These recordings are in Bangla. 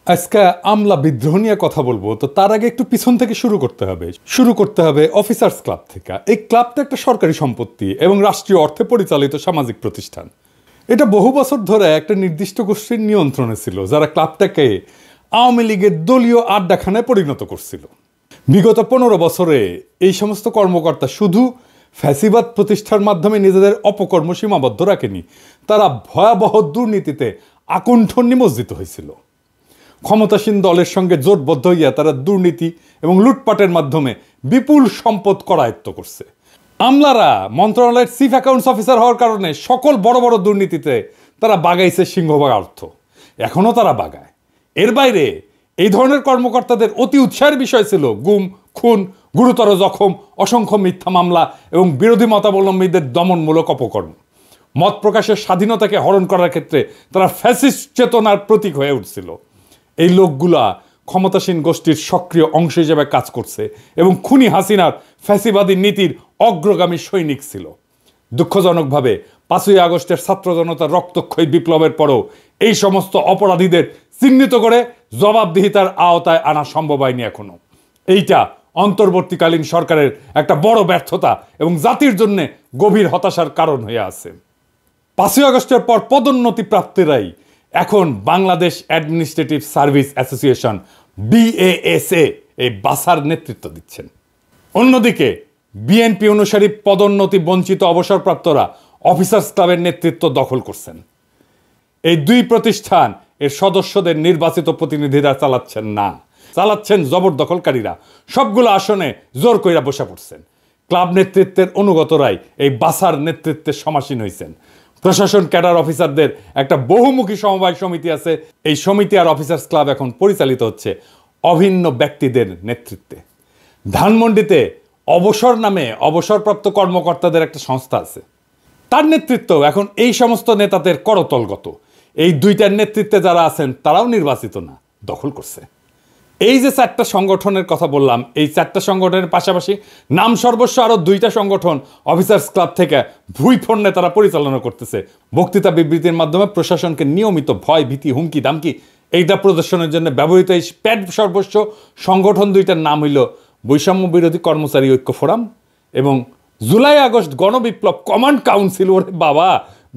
আজকে আমলা বিদ্রোহ নিয়ে কথা বলবো, তো তার আগে একটু পিছন থেকে শুরু করতে হবে অফিসার্স ক্লাব থেকে। এই ক্লাবটা একটা সরকারি সম্পত্তি এবং রাষ্ট্রীয় অর্থে পরিচালিত সামাজিক প্রতিষ্ঠান। এটা বহু বছর ধরে একটা নির্দিষ্ট গোষ্ঠীর নিয়ন্ত্রণে ছিল, যারা ক্লাবটাকে আওয়ামী লীগের দলীয় আড্ডাখানায় পরিণত করছিল। বিগত 15 বছরে এই সমস্ত কর্মকর্তা শুধু ফ্যাসিবাদ প্রতিষ্ঠার মাধ্যমে নিজেদের অপকর্ম সীমাবদ্ধ রাখেনি, তারা ভয়াবহ দুর্নীতিতে আকণ্ঠ নিমজ্জিত হয়েছিল। ক্ষমতাসীন দলের সঙ্গে জোটবদ্ধ হইয়া তারা দুর্নীতি এবং লুটপাটের মাধ্যমে বিপুল সম্পদ করায়ত্ত করছে। আমলারা মন্ত্রণালয়ের চিফ অ্যাকাউন্টস অফিসার হওয়ার কারণে সকল বড় বড় দুর্নীতিতে তারা বাগাইছে সিংহভাগ অর্থ, এখনও তারা বাগায়। এর বাইরে এই ধরনের কর্মকর্তাদের অতি উৎসাহের বিষয় ছিল গুম, খুন, গুরুতর জখম, অসংখ্য মিথ্যা মামলা এবং বিরোধী মতাবলম্বীদের দমনমূলক অপকর্ম। মত প্রকাশের স্বাধীনতাকে হরণ করার ক্ষেত্রে তারা ফ্যাসিস্ট চেতনার প্রতীক হয়ে উঠছিল। এই লোকগুলা ক্ষমতাসীন গোষ্ঠীর সক্রিয় অংশ হিসেবে কাজ করছে এবং খুনি হাসিনার ফ্যাসিবাদী নীতির অগ্রগামী সৈনিক ছিল। দুঃখজনকভাবে 5ই আগস্টের ছাত্র জনতার রক্তক্ষয়ী বিপ্লবের পরও এই সমস্ত অপরাধীদের চিহ্নিত করে জবাবদিহিতার আওতায় আনা সম্ভব হয়নি এখনো। এইটা অন্তর্বর্তীকালীন সরকারের একটা বড় ব্যর্থতা এবং জাতির জন্য গভীর হতাশার কারণ হয়ে আছে। 5ই আগস্টের পর পদোন্নতি প্রাপ্তিরাই এখন Bangladesh administrative service association BASA এই বাসার নেতৃত্ব দিচ্ছেন। অন্যদিকে বিএনপি অনুসারী পদোন্নতি বঞ্চিত অবসরপ্রাপ্তরা অফিসার্স ক্লাবের নেতৃত্ব দখল করছেন। এই দুই প্রতিষ্ঠান এর সদস্যদের নির্বাচিত প্রতিনিধিরা চালাচ্ছেন জবরদখলকারীরা। সবগুলো আসনে জোর কইরা বসে পড়ছেন। ক্লাব নেতৃত্বের অনুগতরাই এই বাসার নেতৃত্বে সমাসীন হয়েছেন। প্রশাসন ক্যাডার অফিসারদের একটা বহুমুখী সমবায় সমিতি আছে। এই সমিতি আর অফিসার্স ক্লাব এখন পরিচালিত হচ্ছে অভিন্ন ব্যক্তিদের নেতৃত্বে। ধানমন্ডিতে অবসর নামে অবসরপ্রাপ্ত কর্মকর্তাদের একটা সংস্থা আছে, তার নেতৃত্ব এখন এই সমস্ত নেতাদের করতলগত। এই দুইটার নেতৃত্বে যারা আছেন তারাও নির্বাচিত না, দখল করছে। এই যে 4টা সংগঠনের কথা বললাম, এই 4টা সংগঠনের পাশাপাশি নাম সর্বস্ব আরও 2টা সংগঠন অফিসার্স ক্লাব থেকে ভুইফোড়নে তারা পরিচালনা করতেছে। বক্তৃতা বিবৃতির মাধ্যমে প্রশাসনকে নিয়মিত ভয়, ভীতি, হুমকি দামকি এইটা প্রদর্শনের জন্য ব্যবহৃত এই প্যাড সর্বস্ব সংগঠন 2টার নাম হইল বৈষম্য বিরোধী কর্মচারী ঐক্য ফোরাম এবং জুলাই আগস্ট গণবিপ্লব কমান্ড কাউন্সিল। ওরে বাবা,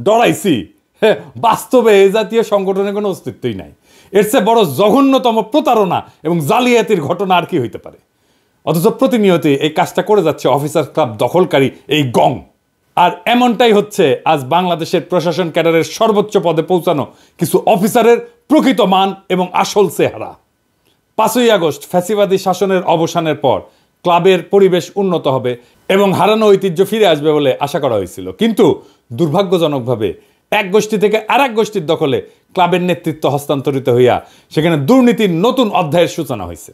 ডরাইছি। হ্যাঁ, বাস্তবে এই জাতীয় সংগঠনের কোনো অস্তিত্বই নাই। এর চেয়ে বড় জঘন্যতম প্রতারণা এবং জালিয়াতির ঘটনা আর কি হইতে পারে? অথচ প্রতিনিয়ত এই কাজটা করে যাচ্ছে অফিসার ক্লাব দখলকারী এই গং। আর এমনটাই হচ্ছে আজ বাংলাদেশের প্রশাসন ক্যাডারের সর্বোচ্চ পদে পৌঁছানো কিছু অফিসারের প্রকৃত মান এবং আসল চেহারা। 5ই আগস্ট ফ্যাসিবাদী শাসনের অবসানের পর ক্লাবের পরিবেশ উন্নত হবে এবং হারানো ঐতিহ্য ফিরে আসবে বলে আশা করা হয়েছিল, কিন্তু দুর্ভাগ্যজনকভাবে এক গোষ্ঠী থেকে আর এক গোষ্ঠীর দখলে ক্লাবের নেতৃত্ব হস্তান্তরিত হইয়া সেখানে দুর্নীতির নতুন অধ্যায়ের সূচনা হয়েছে।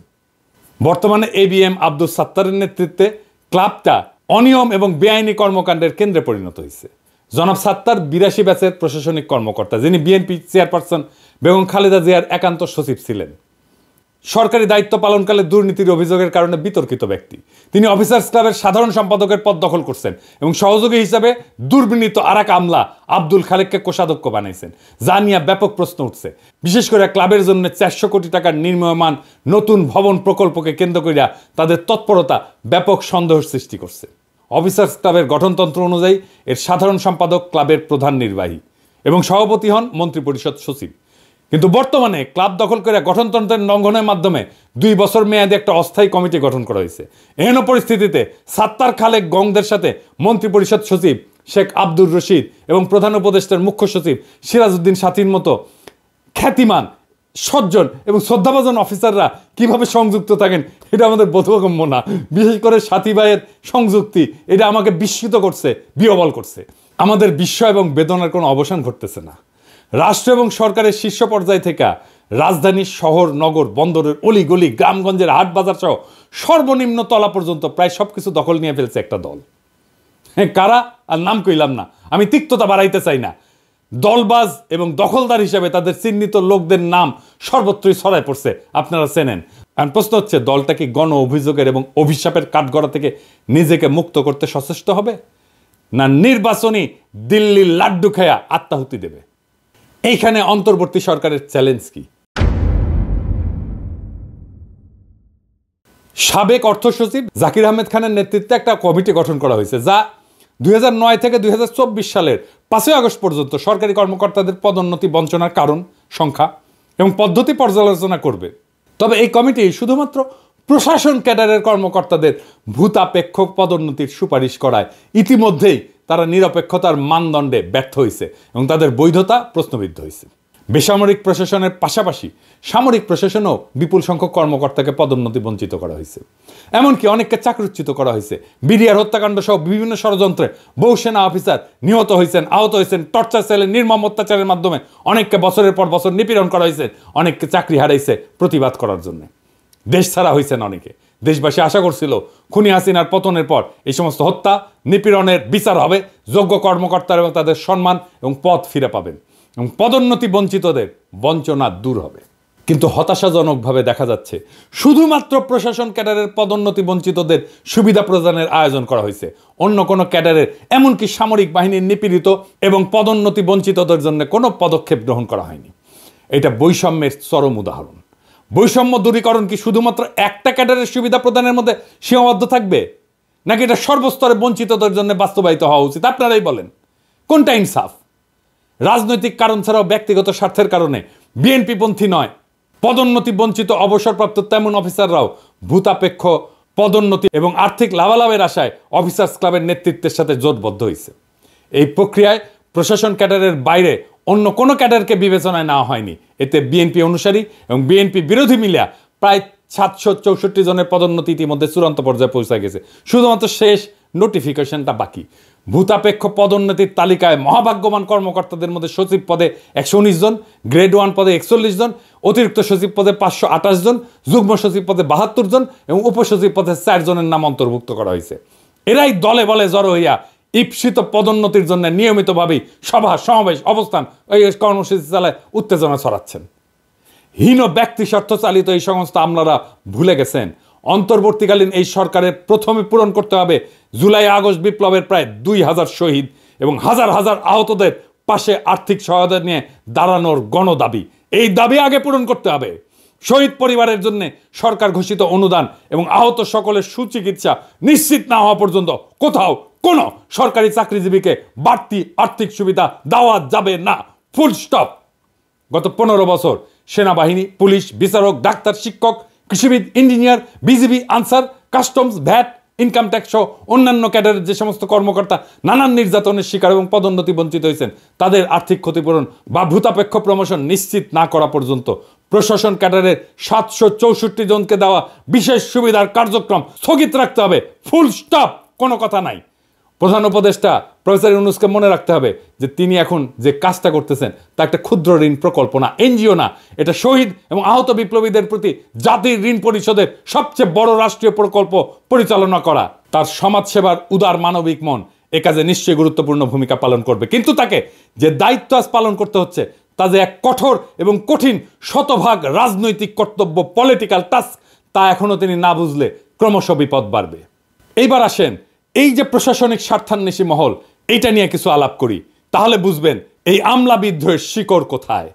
বর্তমানে ABM আব্দুল সাত্তারের নেতৃত্বে ক্লাবটা অনিয়ম এবং বেআইনি কর্মকাণ্ডের কেন্দ্রে পরিণত হয়েছে। জনাব সাত্তার 82 ব্যাচের প্রশাসনিক কর্মকর্তা, যিনি বিএনপি চেয়ারপারসন বেগম খালেদা জিয়ার একান্ত সচিব ছিলেন। সরকারি দায়িত্ব পালনকালে দুর্নীতির অভিযোগের কারণে বিতর্কিত ব্যক্তি। তিনি অফিসার্স ক্লাবের সাধারণ সম্পাদকের পদ দখল করছেন এবং সহযোগী হিসাবে দুর্বিনীত আরেক আমলা আব্দুল খালেককে কোষাধ্যক্ষ বানাইছেন, যা নিয়ে ব্যাপক প্রশ্ন উঠছে। বিশেষ করে ক্লাবের জন্য 400 কোটি টাকার নির্মীয়মান নতুন ভবন প্রকল্পকে কেন্দ্র করিয়া তাদের তৎপরতা ব্যাপক সন্দেহের সৃষ্টি করছে। অফিসার্স ক্লাবের গঠনতন্ত্র অনুযায়ী এর সাধারণ সম্পাদক ক্লাবের প্রধান নির্বাহী এবং সভাপতি হন মন্ত্রিপরিষদ সচিব। কিন্তু বর্তমানে ক্লাব দখল করে গঠনতন্ত্রের লঙ্ঘনের মাধ্যমে 2 বছর মেয়াদে একটা অস্থায়ী কমিটি গঠন করা হয়েছে। এহেন পরিস্থিতিতে সাত্তার খালেক গংদের সাথে মন্ত্রিপরিষদ সচিব শেখ আব্দুর রশিদ এবং প্রধান উপদেষ্টার মুখ্য সচিব সিরাজউদ্দিন সাথীর মতো খ্যাতিমান, সজ্জন এবং শ্রদ্ধাভাজন অফিসাররা কিভাবে সংযুক্ত থাকেন এটা আমাদের বোধগম্য না। বিশেষ করে সাথী ভাইয়ের সংযুক্তি, এটা আমাকে বিস্মিত করছে, বিহ্বল করছে। আমাদের বিস্ময় এবং বেদনার কোনো অবসান ঘটতেছে না। রাষ্ট্র এবং সরকারের শীর্ষ পর্যায় থেকে রাজধানীর শহর, নগর, বন্দরের অলিগলি, গ্রামগঞ্জের হাট বাজার সহ সর্বনিম্ন তলা পর্যন্ত প্রায় সবকিছু দখল নিয়ে ফেলছে একটা দল। হ্যাঁ, কারা আর নাম কইলাম না, আমি তিক্ততা বাড়াইতে চাই না। দলবাজ এবং দখলদার হিসেবে তাদের চিহ্নিত লোকদের নাম সর্বত্রই ছড়ায় পড়ছে, আপনারা চেনেন। আর প্রশ্ন হচ্ছে, দলটা কি গণ অভিযোগের এবং অভিশাপের কাঠগড়া থেকে নিজেকে মুক্ত করতে সচেষ্ট হবে, না নির্বাচনী দিল্লির লাড্ডু খেয়া আত্মাহুতি দেবে? এইখানে অন্তর্বর্তী সরকারের চ্যালেঞ্জ কি? সাবেক অর্থ সচিব জাকির আহমেদ খানের নেতৃত্বে একটা কমিটি গঠন করা হয়েছে, যা 2009 থেকে 2024 সালের 5 আগস্ট পর্যন্ত সরকারি কর্মকর্তাদের পদোন্নতি বঞ্চনার কারণ, সংখ্যা এবং পদ্ধতি পর্যালোচনা করবে। তবে এই কমিটি শুধুমাত্র প্রশাসন ক্যাডারের কর্মকর্তাদের ভূতাপেক্ষ পদোন্নতির সুপারিশ করায় ইতিমধ্যেই তারা নিরপেক্ষতার মানদণ্ডে ব্যর্থ হয়েছে এবং তাদের বৈধতা প্রশ্নবিদ্ধ হয়েছে। বেসামরিক প্রশাসনের পাশাপাশি সামরিক প্রশাসনেও বিপুল সংখ্যক কর্মকর্তাকে পদোন্নতি বঞ্চিত করা হয়েছে। এমনকি অনেককে চাকরিচ্যুত করা হয়েছে। বিডিআর হত্যাকাণ্ড সহ বিভিন্ন ষড়যন্ত্রে বহু সেনা অফিসার নিহত হয়েছেন, আহত হয়েছেন। টর্চার সেলের নির্মম অত্যাচারের মাধ্যমে অনেককে বছরের পর বছর নিপীড়ন করা হয়েছে, অনেককে চাকরি হারাইছে প্রতিবাদ করার জন্য। দেশ ছাড়া হয়েছেন অনেকে। দেশবাসী আশা করছিল খুনি হাসিনার পতনের পর এই সমস্ত হত্যা নিপীড়নের বিচার হবে, যোগ্য কর্মকর্তারা এবং তাদের সম্মান এবং পদ ফিরে পাবেন এবং পদোন্নতি বঞ্চিতদের বঞ্চনা দূর হবে। কিন্তু হতাশাজনকভাবে দেখা যাচ্ছে শুধুমাত্র প্রশাসন ক্যাডারের পদোন্নতি বঞ্চিতদের সুবিধা প্রদানের আয়োজন করা হয়েছে। অন্য কোনো ক্যাডারের, এমনকি সামরিক বাহিনীর নিপীড়িত এবং পদোন্নতি বঞ্চিতদের জন্য কোনো পদক্ষেপ গ্রহণ করা হয়নি। এটা বৈষম্যের চরম উদাহরণ। বৈষম্য দূরীকরণ কি শুধুমাত্র একটা ক্যাডারের সুবিধা প্রদানের মধ্যে সীমাবদ্ধ থাকবে, নাকি এটা সর্বস্তরে বঞ্চিতদের জন্য বাস্তবায়িত হওয়া উচিত? আপনারাই বলেন, কোনটা ইনসাফ? রাজনৈতিক কারণ ছাড়াও ব্যক্তিগত স্বার্থের কারণে বিএনপি পন্থী নয়, পদোন্নতি বঞ্চিত অবসরপ্রাপ্ত তেমন অফিসাররাও ভূতাপেক্ষ পদোন্নতি এবং আর্থিক লাভালাভের আশায় অফিসার্স ক্লাবের নেতৃত্বের সাথে জোটবদ্ধ হয়েছে। এই প্রক্রিয়ায় প্রশাসন ক্যাডারের বাইরে অন্য কোনো ক্যাডারকে বিবেচনায় নেওয়া হয়নি। এতে বিএনপি অনুসারী এবং বিএনপি বিরোধী মিলিয়া প্রায় 764 জনের পদোন্নতি ইতিমধ্যে চূড়ান্ত পর্যায়ে পৌঁছে গেছে। শুধুমাত্র শেষ নোটিফিকেশনটা বাকি। ভূতাপেক্ষ পদোন্নতির তালিকায় মহাভাগ্যবান কর্মকর্তাদের মধ্যে সচিব পদে 119 জন, গ্রেড 1 পদে 41 জন, অতিরিক্ত সচিব পদে 528 জন, যুগ্ম সচিব পদে 72 জন এবং উপসচিব পদে 4 জনের নাম অন্তর্ভুক্ত করা হয়েছে। এরাই দলে বলে জড়ো হইয়া ঈপ্সিত পদোন্নতির জন্য নিয়মিতভাবেই সভা, সমাবেশ, অবস্থান, এই কর্মসূচি চালায় উত্তেজনা ছড়াচ্ছেন। হীন ব্যক্তি স্বার্থ চালিত এই সমস্ত আমলারা ভুলে গেছেন অন্তর্বর্তীকালীন এই সরকারের প্রথমে পূরণ করতে হবে জুলাই আগস্ট বিপ্লবের প্রায় 2000 শহীদ এবং হাজার হাজার আহতদের পাশে আর্থিক সহায়তা নিয়ে দাঁড়ানোর গণদাবি। এই দাবি আগে পূরণ করতে হবে। শহীদ পরিবারের জন্য সরকার ঘোষিত অনুদান এবং আহত সকলের সুচিকিৎসা নিশ্চিত না হওয়া পর্যন্ত কোথাও কোনো সরকারি চাকরিজীবীকে বাড়তি আর্থিক সুবিধা দেওয়া যাবে না। Full stop. গত 15 বছর সেনাবাহিনী, পুলিশ, বিচারক, ডাক্তার, শিক্ষক, কৃষিবিদ, engineer, BGB, Ansar, customs, VAT, income tax সহ অন্যান্য ক্যাডারের যে সমস্ত কর্মকর্তা নানান নির্যাতনের শিকার এবং পদোন্নতি বঞ্চিত হয়েছেন, তাদের আর্থিক ক্ষতিপূরণ বা ভূতাপেক্ষ প্রমোশন নিশ্চিত না করা পর্যন্ত প্রশাসন ক্যাডারের 764 জনকে দেওয়া বিশেষ সুবিধার কার্যক্রম স্থগিত রাখতে হবে। Full stop. কোনো কথা নাই। প্রধান উপদেষ্টা প্রফেসর ইউনূসকে মনে রাখতে হবে যে তিনি এখন যে কাজটা করতেছেন তা একটা ক্ষুদ্র ঋণ প্রকল্প না, এনজিও না। এটা শহীদ এবং আহত বিপ্লবীদের প্রতি জাতির ঋণ পরিশোধের সবচেয়ে বড় রাষ্ট্রীয় প্রকল্প পরিচালনা করা। তার সমাজসেবার উদার মানবিক মন এ কাজে নিশ্চয়ই গুরুত্বপূর্ণ ভূমিকা পালন করবে। কিন্তু তাকে যে দায়িত্ব আজ পালন করতে হচ্ছে তা যে এক কঠোর এবং কঠিন শতভাগ রাজনৈতিক কর্তব্য, পলিটিক্যাল টাস্ক, তা এখনো তিনি না বুঝলে ক্রমশ বিপদ বাড়বে। এইবার আসেন এই যে প্রশাসনিক স্বার্থান্বেষী মহল, এইটা নিয়ে কিছু আলাপ করি, তাহলে বুঝবেন এই আমলা বিদ্রোহের শিকড় কোথায়।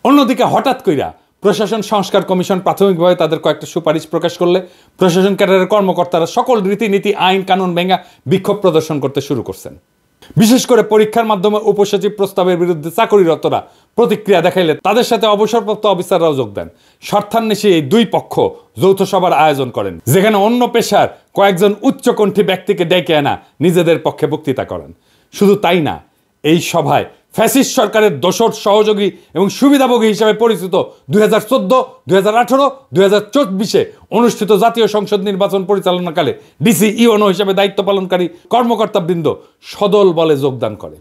অন্যদিকে হঠাৎ কইরা প্রশাসন সংস্কার কমিশন প্রাথমিকভাবে তাদের কয়েকটা সুপারিশ প্রকাশ করলে প্রশাসন ক্যাডারের কর্মকর্তারা সকল রীতিনীতি, আইন কানুন ভেঙে বিক্ষোভ প্রদর্শন করতে শুরু করছেন। বিশেষ করে পরীক্ষার মাধ্যমে উপসচিব প্রস্তাবের বিরুদ্ধে চাকরিরতরা প্রতিক্রিয়া দেখাইলে তাদের সাথে অবসরপ্রাপ্ত অফিসাররাও যোগ দেন। স্বার্থান্বেষী এই দুই পক্ষ যৌথ সভার আয়োজন করেন, যেখানে অন্য পেশার কয়েকজন উচ্চকণ্ঠী ব্যক্তিকে ডেকে আনা নিজেদের পক্ষে বক্তৃতা করেন। শুধু তাই না, এই সভায় ফ্যাসিস্ট সরকারের দোসর, সহযোগী এবং সুবিধাভোগী হিসেবে পরিচিত 2014, 2018, 2024 অনুষ্ঠিত জাতীয় সংসদ নির্বাচন পরিচালনাকালে ডিসি, ইউএনও হিসেবে দায়িত্ব পালনকারী কর্মকর্তাবৃন্দ সদল বলে যোগদান করে,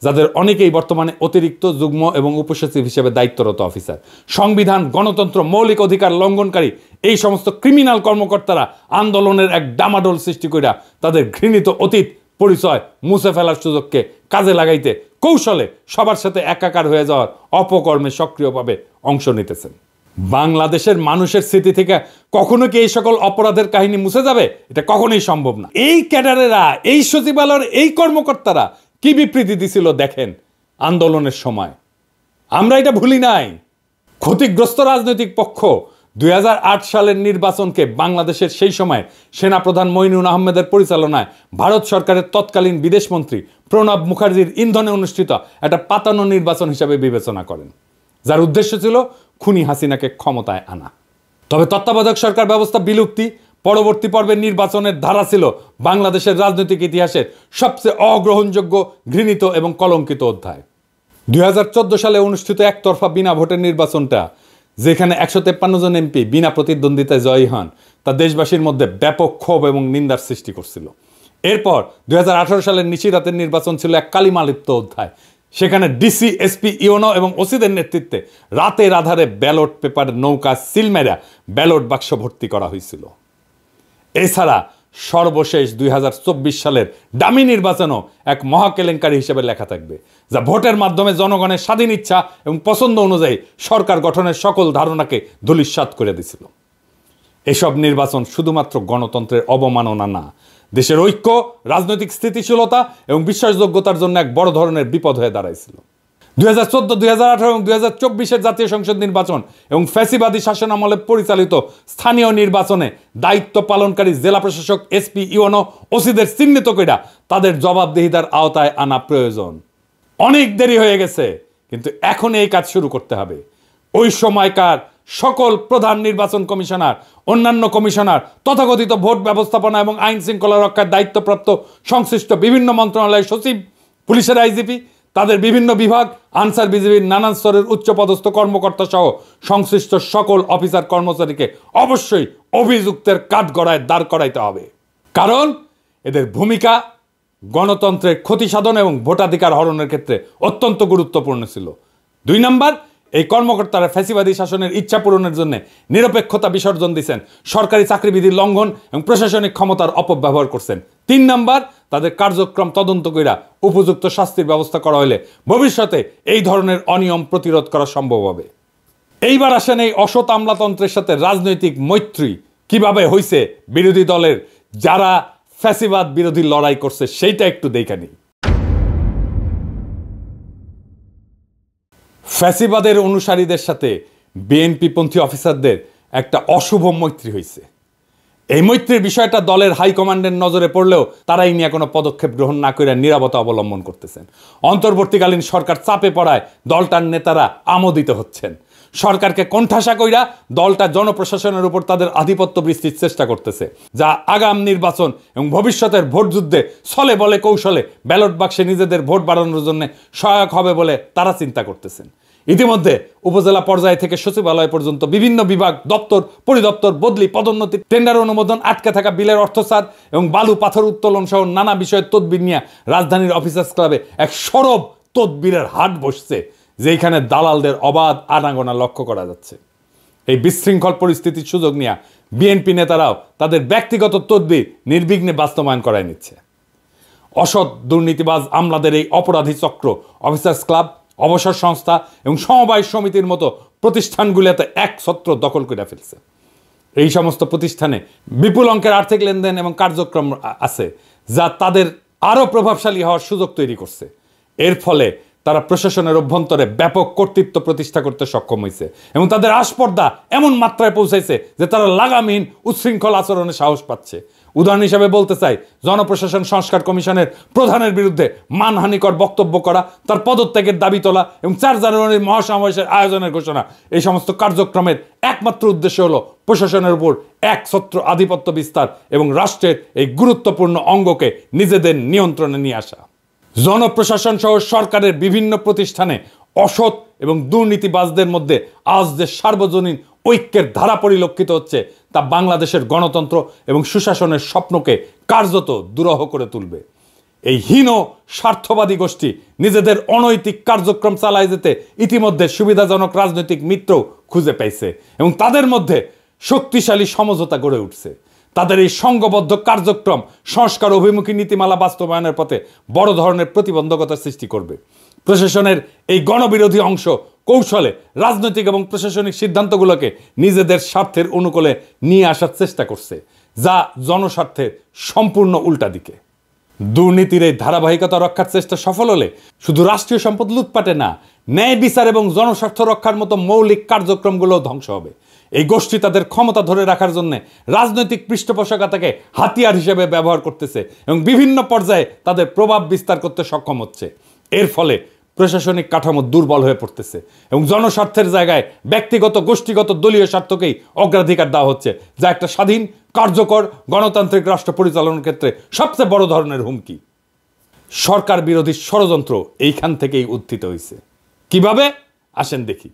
যাদের অনেকেই বর্তমানে অতিরিক্ত, যুগ্ম এবং উপসচিব হিসেবে দায়িত্বরত অফিসার। সংবিধান, গণতন্ত্র, মৌলিক অধিকার লঙ্ঘনকারী এই সমস্ত ক্রিমিনাল কর্মকর্তারা আন্দোলনের এক ডামাডোল সৃষ্টি কইরা তাদের ঘৃণিত অতীত পরিচয় মুছে ফেলার সুযোগকে কাজে লাগাইতে কৌশলে সবার সাথে একাকার হয়ে যাওয়ার অপকর্মে সক্রিয়ভাবে অংশ নিতেছেন। বাংলাদেশের মানুষের স্মৃতি থেকে কখনো কি এই সকল অপরাধের কাহিনী মুছে যাবে? এটা কখনোই সম্ভব না। এই ক্যাডারেরা, এই সচিবালয়ের এই কর্মকর্তারা কি বিবৃতি দিছিল দেখেন আন্দোলনের সময়। আমরা এটা ভুলি নাই। ক্ষতিগ্রস্ত রাজনৈতিক পক্ষ 2008 সালের নির্বাচনকে বাংলাদেশের সেই সময় সেনাপ্রধান মঈনুল আহমেদের পরিচালনায় ভারত সরকারের তৎকালীন বিদেশমন্ত্রী প্রণব মুখার্জির ইন্ধনে অনুষ্ঠিত একটা পাতানো নির্বাচন হিসাবে বিবেচনা করেন, যার উদ্দেশ্য ছিল খুনি হাসিনাকে ক্ষমতায় আনা। তবে তত্ত্বাবধায়ক সরকার ব্যবস্থা বিলুপ্তি পরবর্তী পর্বের নির্বাচনের ধারা ছিল বাংলাদেশের রাজনৈতিক ইতিহাসের সবচেয়ে অগ্রহণযোগ্য, ঘৃণিত এবং কলঙ্কিত অধ্যায়। 2014 সালে অনুষ্ঠিত একতরফা বিনা ভোটের নির্বাচনটা, যেখানে 153 জন এমপি বিনা প্রতিদ্বন্দ্বিতায় জয়ী হন, তা দেশবাসীর মধ্যে ব্যাপক ক্ষোভ এবং নিন্দার সৃষ্টি করছিল। এরপর 2018 সালের নিশিরাতের নির্বাচন ছিল এক কালিমালিপ্ত অধ্যায়। সেখানে ডিসি, এসপি, ইউনো এবং ওসিদের নেতৃত্বে রাতের আধারে ব্যালট পেপার নৌকা সিলমেরা ব্যালট বাক্স ভর্তি করা হয়েছিল। এছাড়া সর্বশেষ 2024 সালের ডামি নির্বাচনও এক মহাকেলেঙ্কারি হিসেবে লেখা থাকবে, যা ভোটের মাধ্যমে জনগণের স্বাধীন ইচ্ছা এবং পছন্দ অনুযায়ী সরকার গঠনের সকল ধারণাকে ধূলিসাৎ করে দিছিল। এসব নির্বাচন শুধুমাত্র গণতন্ত্রের অবমাননা না, দেশের ঐক্য, রাজনৈতিক স্থিতিশীলতা এবং বিশ্বাসযোগ্যতার জন্য এক বড় ধরনের বিপদ হয়ে দাঁড়াইছিল। 2014, 2018 এবং 2024 জাতীয় সংসদ নির্বাচন এবং ফ্যাসিবাদী শাসনামলে পরিচালিত স্থানীয় নির্বাচনে দায়িত্ব পালনকারী জেলা প্রশাসক, এসপি, ইউনো, ওসিদের চিহ্নিত কইরা তাদের জবাবদিহিতার আওতায় আনা প্রয়োজন। অনেক দেরি হয়ে গেছে, কিন্তু এখন এই কাজ শুরু করতে হবে। ওই সময়কার সকল প্রধান নির্বাচন কমিশনার, অন্যান্য কমিশনার, তথাকথিত ভোট ব্যবস্থাপনা এবং আইন শৃঙ্খলা রক্ষার দায়িত্বপ্রাপ্ত সংশ্লিষ্ট বিভিন্ন মন্ত্রণালয়ের সচিব, পুলিশের আইজিপি, তাদের বিভিন্ন বিভাগ, আনসার বিজিবির নানান স্তরের উচ্চপদস্থ কর্মকর্তা সহ সংশ্লিষ্ট সকল অফিসার কর্মচারীকে অবশ্যই অভিযুক্তের কাঠগড়ায় দাঁড় করাইতে হবে। কারণ এদের ভূমিকা গণতন্ত্রের ক্ষতি সাধন এবং ভোটাধিকার হরণের ক্ষেত্রে অত্যন্ত গুরুত্বপূর্ণ ছিল। 2 নাম্বার, এই কর্মকর্তারা ফ্যাসিবাদী শাসনের ইচ্ছা পূরণের জন্য নিরপেক্ষতা বিসর্জন দিচ্ছেন, সরকারি চাকরিবিধির লঙ্ঘন এবং প্রশাসনিক ক্ষমতার অপব্যবহার করছেন। 3 নাম্বার, তাদের কার্যক্রম তদন্ত কইরা উপযুক্ত শাস্তির ব্যবস্থা করা হলে ভবিষ্যতে এই ধরনের অনিয়ম প্রতিরোধ করা সম্ভব হবে। এইবার আসেন এই অসৎ আমলাতন্ত্রের সাথে রাজনৈতিক মৈত্রী কিভাবে হইছে বিরোধী দলের, যারা ফ্যাসিবাদ বিরোধী লড়াই করছে, সেইটা একটু দেখে নিই। ফ্যাসিবাদের অনুসারীদের সাথে বিএনপিপন্থী অফিসারদের একটা অশুভ মৈত্রী হয়েছে। এই মৈত্রীর বিষয়টা দলের হাইকমান্ডের নজরে পড়লেও তারা এই নিয়ে কোনো পদক্ষেপ গ্রহণ না করে নীরবতা অবলম্বন করতেছেন। অন্তর্বর্তীকালীন সরকার চাপে পড়ায় দলটার নেতারা আমোদিত হচ্ছেন। সরকারকে কোণঠাসা কইরা দলটা জনপ্রশাসনের উপর তাদের আধিপত্য বৃষ্টির চেষ্টা করতেছে, যা আগাম নির্বাচন এবং ভবিষ্যতের ভোট যুদ্ধে ছলে বলে কৌশলে ব্যালট বাক্সে নিজেদের ভোট বাড়ানোর জন্য সহায়ক হবে বলে তারা চিন্তা করতেছেন। ইতিমধ্যে উপজেলা পর্যায় থেকে সচিবালয় পর্যন্ত বিভিন্ন বিভাগ, দপ্তর, পরিদপ্তর, বদলি, পদোন্নতি, টেন্ডার অনুমোদন, আটকে থাকা বিলের অর্থসার এবং বালু পাথর উত্তোলন সহ নানা বিষয়ের তদবির নিয়ে রাজধানীর অফিসার্স ক্লাবে এক সরব তদবিরের হাট বসছে, যেখানে দালালদের অবাধ আনাগোনা লক্ষ্য করা যাচ্ছে। এই বিশৃঙ্খল পরিস্থিতির সুযোগ নিয়ে বিএনপি নেতারাও তাদের ব্যক্তিগত তদবির নির্বিঘ্নে বাস্তবায়ন করায় নিচ্ছে। অসৎ দুর্নীতিবাজ আমলাদের এই অপরাধী চক্র অফিসার্স ক্লাব, অবসর সংস্থা এবং সমবায় সমিতির মতো প্রতিষ্ঠানগুলোতে একছত্র দখল করে ফেলছে। এই সমস্ত প্রতিষ্ঠানে বিপুল অঙ্কের আর্থিক লেনদেন এবং কার্যক্রম আছে, যা তাদের আরও প্রভাবশালী হওয়ার সুযোগ তৈরি করছে। এর ফলে তারা প্রশাসনের অভ্যন্তরে ব্যাপক কর্তৃত্ব প্রতিষ্ঠা করতে সক্ষম হয়েছে এবং তাদের আস্পর্ধা এমন মাত্রায় পৌঁছাইছে যে তারা লাগামহীন উচ্ছৃঙ্খল আচরণে সাহস পাচ্ছে। উদাহরণ হিসাবে বলতে চাই, জনপ্রশাসন সংস্কার কমিশনের প্রধানের বিরুদ্ধে মানহানিকর বক্তব্য করা, তার পদত্যাগের দাবি তোলা এবং 4 জানুয়ারির মহাসমাবেশের আয়োজনের ঘোষণা, এই সমস্ত কার্যক্রমের একমাত্র উদ্দেশ্য হলো প্রশাসনের উপর একছত্র আধিপত্য বিস্তার এবং রাষ্ট্রের এই গুরুত্বপূর্ণ অঙ্গকে নিজেদের নিয়ন্ত্রণে নিয়ে আসা। জনপ্রশাসন সহ সরকারের বিভিন্ন প্রতিষ্ঠানে অসৎ এবং দুর্নীতিবাজদের মধ্যে আজ যে সার্বজনীন ঐক্যের ধারা পরিলক্ষিত হচ্ছে, তা বাংলাদেশের গণতন্ত্র এবং সুশাসনের স্বপ্নকে কার্যত দুরূহ করে তুলবে। এই হীন স্বার্থবাদী গোষ্ঠী নিজেদের অনৈতিক কার্যক্রম চালায় যেতে ইতিমধ্যে সুবিধাজনক রাজনৈতিক মিত্র খুঁজে পাইছে এবং তাদের মধ্যে শক্তিশালী সমঝোতা গড়ে উঠছে। তাদের এই সংঘবদ্ধ কার্যক্রম সংস্কার অভিমুখী নীতিমালা বাস্তবায়নের পথে বড় ধরনের প্রতিবন্ধকতার সৃষ্টি করবে। প্রশাসনের এই গণবিরোধী অংশ কৌশলে রাজনৈতিক এবং প্রশাসনিক সিদ্ধান্তগুলোকে নিজেদের স্বার্থের অনুকূলে নিয়ে আসার চেষ্টা করছে, যা জনস্বার্থের সম্পূর্ণ উল্টা দিকে। দুর্নীতির এই ধারাবাহিকতা রক্ষার চেষ্টা সফল হলে শুধু রাষ্ট্রীয় সম্পদ লুটপাটে না, ন্যায় বিচার এবং জনস্বার্থ রক্ষার মতো মৌলিক কার্যক্রমগুলো ধ্বংস হবে। এই গোষ্ঠী তাদের ক্ষমতা ধরে রাখার জন্য রাজনৈতিক পৃষ্ঠপোষকতাকে হাতিয়ার হিসেবে ব্যবহার করতেছে এবং বিভিন্ন পর্যায়ে তাদের প্রভাব বিস্তার করতে সক্ষম হচ্ছে। এর ফলে প্রশাসনিক কাঠামো দুর্বল হয়ে পড়তেছে এবং জনস্বার্থের জায়গায় ব্যক্তিগত গোষ্ঠীগত দলীয় স্বার্থকেই অগ্রাধিকার দেওয়া হচ্ছে, যা একটা স্বাধীন কার্যকর গণতান্ত্রিক রাষ্ট্র পরিচালনার ক্ষেত্রে সবচেয়ে বড় ধরনের হুমকি। সরকার বিরোধী ষড়যন্ত্র এইখান থেকেই উত্থিত হয়েছে। কিভাবে আসেন দেখি।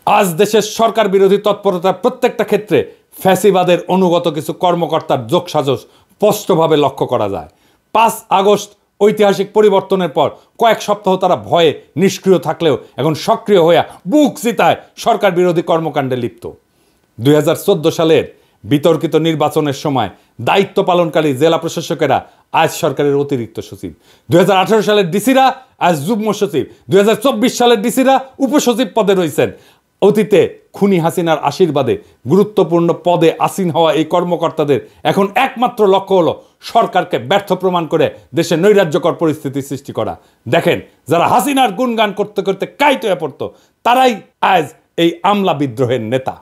আজ দেশের সরকার বিরোধী তৎপরতার প্রত্যেকটা ক্ষেত্রে ফ্যাসিবাদের অনুগত কিছু কর্মকর্তার যোগসাজশ স্পষ্টভাবে লক্ষ্য করা যায়। 5 আগস্ট ঐতিহাসিক পরিবর্তনের পর কয়েক সপ্তাহ তারা ভয়ে নিষ্ক্রিয় থাকলেও এখন সক্রিয় হয়ে বুক চিতায় সরকার বিরোধী কর্মকাণ্ডে লিপ্ত। 2014 সালের বিতর্কিত নির্বাচনের সময় দায়িত্ব পালনকারী জেলা প্রশাসকেরা আজ সরকারের অতিরিক্ত সচিব, 2018 সালের ডিসিরা আজ যুগ্ম সচিব, 2024 সালের ডিসিরা উপসচিব পদে রয়েছেন। অতীতে খুনি হাসিনার আশীর্বাদে গুরুত্বপূর্ণ পদে আসীন হওয়া এই কর্মকর্তাদের এখন একমাত্র লক্ষ্য হলো সরকারকে ব্যর্থ প্রমাণ করে দেশে নৈরাজ্যকর পরিস্থিতি সৃষ্টি করা। দেখেন, যারা হাসিনার গুণগান করতে করতে কাইত হয়ে পড়তো, তারাই আজ এই আমলা বিদ্রোহের নেতা।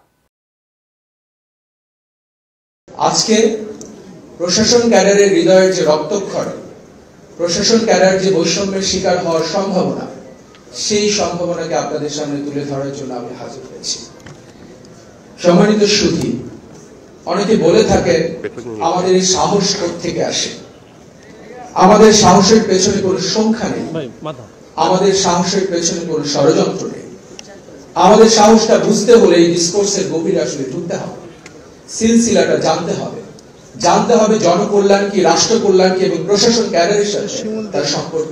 আজকে প্রশাসন ক্যাডারের হৃদয়ের যে রক্তক্ষরণ, প্রশাসন ক্যাডার যে বৈষম্যের শিকার হওয়ার সম্ভাবনা, সেই সম্ভাবনাকে আপনাদের সামনে তুলে ধরার জন্য আমি হাজির হয়েছি। সম্মানিত সুধী, অনেকে বলে থাকেন আমাদের এই সাহস থেকে আসে। আমাদের সাহসের পেছনে কোনো সংখ্যা নেই, আমাদের সাহসের পেছনে কোনো ষড়যন্ত্র নেই। আমাদের সাহসটা বুঝতে হলে এই ডিসকোর্সের গভীরে আসলে ঢুকতে হবে, সিলসিলাটা জানতে হবে, জানতে হবে জনকল্যাণ কি, রাষ্ট্র কল্যাণ কি এবং প্রশাসন ক্যাডারের সাথে তার সম্পর্ক।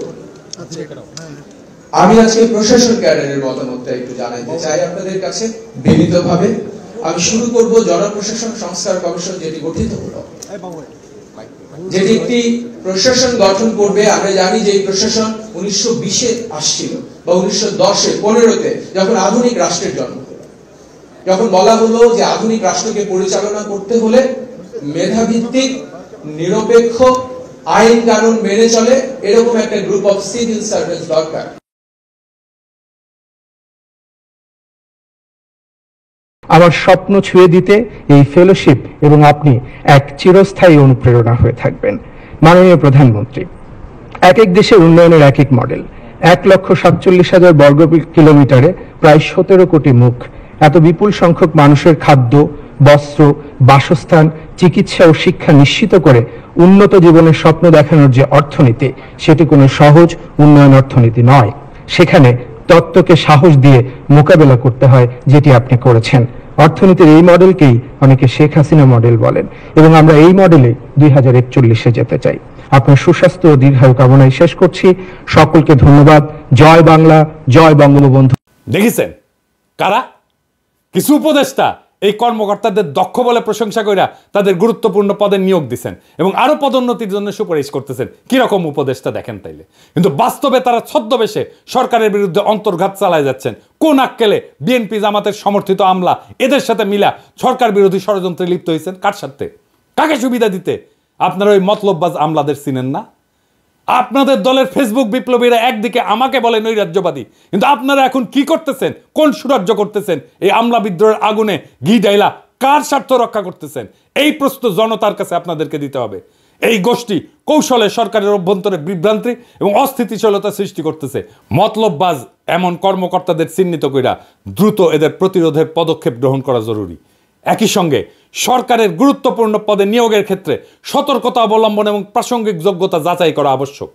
আমি আজকে প্রশাসন ক্যাডারের মতামতটা একটু জানাইতে চাই আপনাদের কাছে বিনীতভাবে। আমি শুরু করব জনপ্রশাসন সংস্কার কমিশন যেটি গঠিত হলো, যেটি একটি প্রশাসন গঠন করবে। আমরা জানি যে এই প্রশাসন 1920-এ আসছিল বা 1910-এ 15-তে যখন আধুনিক রাষ্ট্রের জন্ম হলো, যখন বলা হলো যে আধুনিক রাষ্ট্রকে পরিচালনা করতে হলে মেধাভিত্তিক, নিরপেক্ষ, আইন কানুন মেনে চলে এরকম একটা গ্রুপ অফ সিভিল সার্ভেন্টস দরকার। আমার স্বপ্ন ছুঁয়ে দিতে এই ফেলোশিপ এবং আপনি এক চিরস্থায়ী অনুপ্রেরণা হয়ে থাকবেন। মাননীয় প্রধানমন্ত্রী, এক এক দেশের উন্নয়নের এক এক মডেল। 1,47,000 বর্গ কিলোমিটারে প্রায় 17 কোটি মুখ, এত বিপুল সংখ্যক মানুষের খাদ্য, বস্ত্র, বাসস্থান, চিকিৎসা ও শিক্ষা নিশ্চিত করে উন্নত জীবনের স্বপ্ন দেখানোর যে অর্থনীতি, সেটি কোনো সহজ উন্নয়ন অর্থনীতি নয়। সেখানে তত্ত্বকে সাহস দিয়ে মোকাবেলা করতে হয়, যেটি আপনি করেছেন। অর্থনীতির এই মডেলকেই অনেকে শেখ হাসিনা মডেল বলেন এবং আমরা এই মডেলে 2041-এ যেতে চাই। আপনার সুস্বাস্থ্য ও দীর্ঘায়ু কামনায় শেষ করছি। সকলকে ধন্যবাদ। জয় বাংলা, জয় বঙ্গবন্ধু। দেখেছেন কারা? কিছু উপদেষ্টা এই কর্মকর্তাদের দক্ষ বলে প্রশংসা কইরা তাদের গুরুত্বপূর্ণ পদে নিয়োগ দিচ্ছেন এবং আরো পদোন্নতির জন্য সুপারিশ করতেছেন। কিরকম উপদেষ্টা দেখেন তাইলে। কিন্তু বাস্তবে তারা ছদ্মবেশে সরকারের বিরুদ্ধে অন্তর্ঘাত চালায় যাচ্ছেন। কোন আক্কেলে বিএনপি জামাতের সমর্থিত আমলা এদের সাথে মিলা সরকার বিরোধী ষড়যন্ত্রে লিপ্ত হয়েছেন? কার স্বার্থে? কাকে সুবিধা দিতে? আপনারা ওই মতলববাজ আমলাদের চিনেন না? আপনাদের দলের ফেসবুক বিপ্লবীরা একদিকে আমাকে বলে নৈরাজ্যবাদী, কিন্তু আপনারা এখন কি করতেছেন? কোন সুরাজ্য করতেছেন? এই আমলা বিদ্রোহের আগুনে ঘি ডাইলা কার স্বার্থ রক্ষা করতেছেন? এই প্রশ্ন জনতার কাছে আপনাদেরকে দিতে হবে। এই গোষ্ঠী কৌশলে সরকারের অভ্যন্তরে বিভ্রান্তি এবং অস্থিতিশীলতা সৃষ্টি করতেছে। মতলববাজ এমন কর্মকর্তাদের চিহ্নিত কইরা দ্রুত এদের প্রতিরোধের পদক্ষেপ গ্রহণ করা জরুরি। একই সঙ্গে সরকারের গুরুত্বপূর্ণ পদে নিয়োগের ক্ষেত্রে সতর্কতা অবলম্বন এবং প্রাসঙ্গিক যোগ্যতা যাচাই করা আবশ্যক।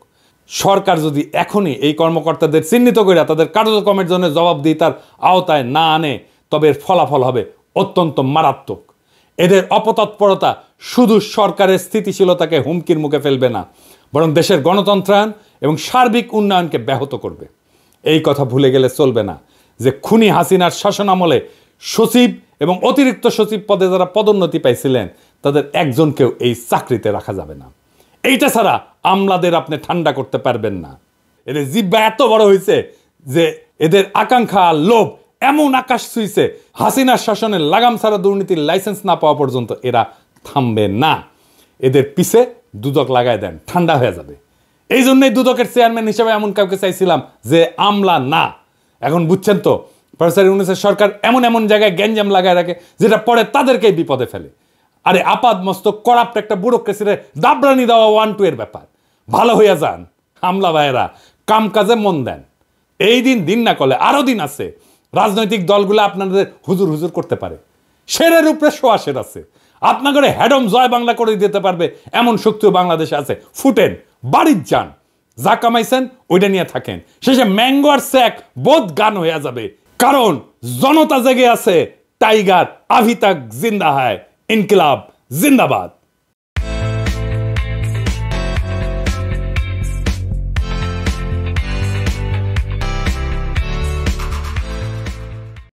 সরকার যদি এখনই এই কর্মকর্তাদের চিহ্নিত করে তাদের কার্যক্রমের জন্য জবাবদিহিতার আওতায় না আনে, তবে এর ফলাফল হবে অত্যন্ত মারাত্মক। এদের অপতৎপরতা শুধু সরকারের স্থিতিশীলতাকে হুমকির মুখে ফেলবে না, বরং দেশের গণতন্ত্রায়ন এবং সার্বিক উন্নয়নকে ব্যাহত করবে। এই কথা ভুলে গেলে চলবে না যে খুনি হাসিনার শাসনামলে সচিব এবং অতিরিক্ত সচিব পদে যারা পদোন্নতি পাইছিলেন, তাদের একজনকেও এই চাকরিতে রাখা যাবে না। এইটা ছাড়া আমলাদের আপনি ঠান্ডা করতে পারবেন না। এদের জিহ্বা এত বড় হয়েছে যে এদের আকাঙ্ক্ষা, লোভ এমন আকাশ ছুঁইছে, হাসিনার শাসনের লাগাম ছাড়া দুর্নীতির লাইসেন্স না পাওয়া পর্যন্ত এরা থামবে না। এদের পিছে দুদক লাগায় দেন, ঠান্ডা হয়ে যাবে। এই জন্যই দুদকের চেয়ারম্যান হিসেবে এমন কাউকে চাইছিলাম যে আমলা না। এখন বুঝছেন তো, প্রফেসর ইউনূসের সরকার এমন এমন জায়গায় গ্যাঞ্জাম লাগায় রাখে যেটা পরে তাদেরকেই বিপদে ফেলে। আরে আপাদ মস্তক করাপ্ট একটা ব্যুরোক্রেসিরে দাবরানি দেওয়া 1-2 এর ব্যাপার। ভালো হইয়া যান আমলা ভাইয়েরা, কাম কাজে মন দেন। এই দিন না করলে আরো দিন আছে। রাজনৈতিক দলগুলো আপনাদের হুজুর হুজুর করতে পারে, শেরের উপরে শোয়াশের আছে। আপনাদের হ্যাডম জয় বাংলা করে দিতে পারবে এমন শক্তিও বাংলাদেশে আছে। ফুটেন, বাড়ির যান, যা কামাইছেন ওইটা নিয়ে থাকেন। শেষে ম্যাঙ্গো আর স্যাক বোধ গান হয়ে যাবে, কারণ জনতা জেগে আছে। টাইগার আভি তাক জিন্দা হয়, ইনকিলাব জিন্দাবাদ।